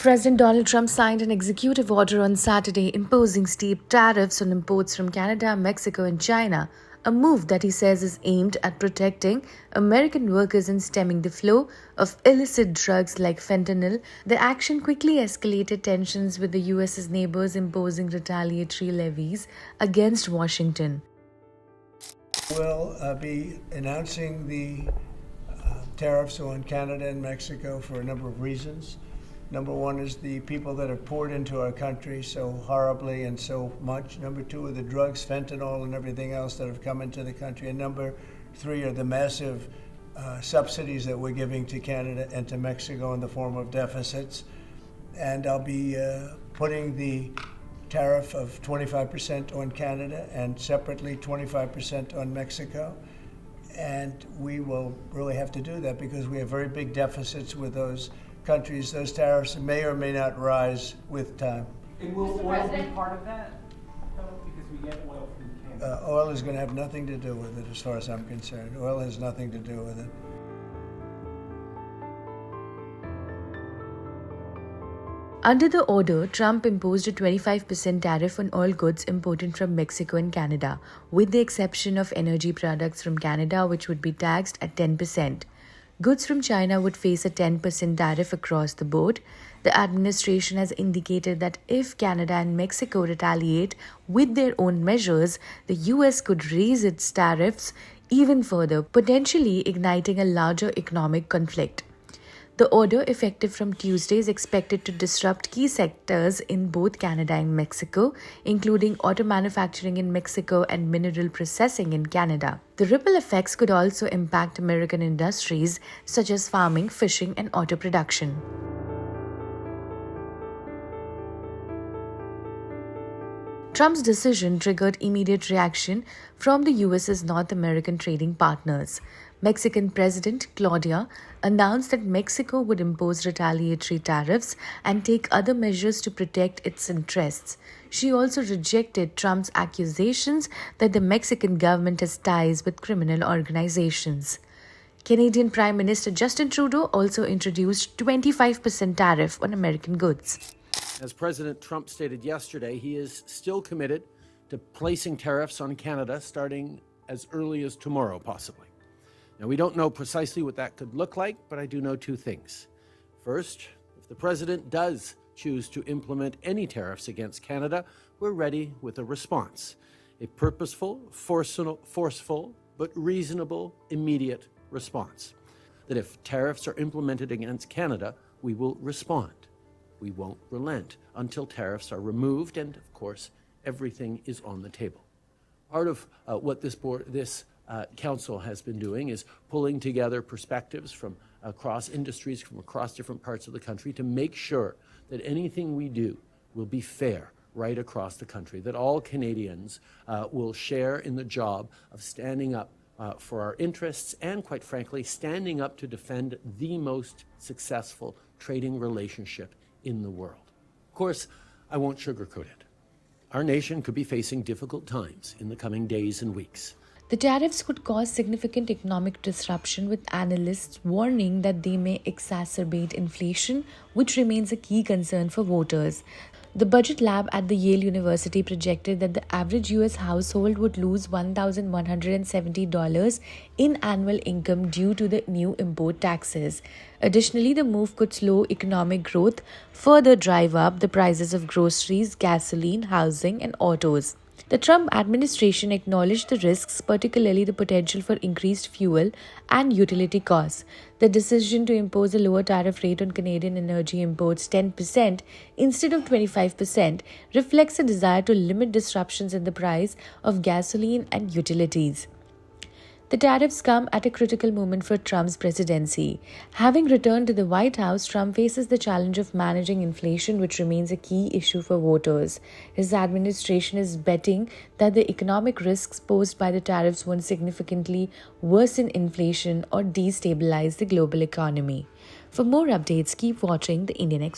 President Donald Trump signed an executive order on Saturday imposing steep tariffs on imports from Canada, Mexico, and China, a move that he says is aimed at protecting American workers and stemming the flow of illicit drugs like fentanyl. The action quickly escalated tensions with the US's neighbors imposing retaliatory levies against Washington. We'll be announcing the tariffs on Canada and Mexico for a number of reasons. Number one is the people that have poured into our country so horribly and so much. Number two are the drugs, fentanyl, and everything else that have come into the country. And number three are the massive subsidies that we're giving to Canada and to Mexico in the form of deficits. And I'll be putting the tariff of 25% on Canada and separately 25% on Mexico. And we will really have to do that because we have very big deficits with those countries. Those tariffs may or may not rise with time. And will oil be part of that? Because we get oil from Canada. Oil is going to have nothing to do with it as far as I'm concerned. Oil has nothing to do with it. Under the order, Trump imposed a 25% tariff on all goods imported from Mexico and Canada, with the exception of energy products from Canada, which would be taxed at 10%. Goods from China would face a 10% tariff across the board. The administration has indicated that if Canada and Mexico retaliate with their own measures, the US could raise its tariffs even further, potentially igniting a larger economic conflict. The order, effective from Tuesday, is expected to disrupt key sectors in both Canada and Mexico, including auto manufacturing in Mexico and mineral processing in Canada. The ripple effects could also impact American industries such as farming, fishing, and auto production. Trump's decision triggered immediate reaction from the US's North American trading partners. Mexican President Claudia announced that Mexico would impose retaliatory tariffs and take other measures to protect its interests. She also rejected Trump's accusations that the Mexican government has ties with criminal organizations. Canadian Prime Minister Justin Trudeau also introduced 25% tariff on American goods. As President Trump stated yesterday, he is still committed to placing tariffs on Canada starting as early as tomorrow, possibly. Now, we don't know precisely what that could look like, but I do know two things. First, if the president does choose to implement any tariffs against Canada, we're ready with a response. A purposeful, forceful, but reasonable, immediate response. That if tariffs are implemented against Canada, we will respond. We won't relent until tariffs are removed, and of course, everything is on the table. Part of what this council has been doing is pulling together perspectives from across industries, from across different parts of the country to make sure that anything we do will be fair right across the country, that all Canadians will share in the job of standing up for our interests and, quite frankly, standing up to defend the most successful trading relationship in the world. Of course, I won't sugarcoat it. Our nation could be facing difficult times in the coming days and weeks. The tariffs could cause significant economic disruption, with analysts warning that they may exacerbate inflation, which remains a key concern for voters. The budget lab at the Yale University projected that the average US household would lose $1,170 in annual income due to the new import taxes. Additionally, the move could slow economic growth, further drive up the prices of groceries, gasoline, housing, and autos. The Trump administration acknowledged the risks, particularly the potential for increased fuel and utility costs. The decision to impose a lower tariff rate on Canadian energy imports, 10% instead of 25%, reflects a desire to limit disruptions in the price of gasoline and utilities. The tariffs come at a critical moment for Trump's presidency. Having returned to the White House, Trump faces the challenge of managing inflation, which remains a key issue for voters. His administration is betting that the economic risks posed by the tariffs won't significantly worsen inflation or destabilize the global economy. For more updates, keep watching the Indian Express.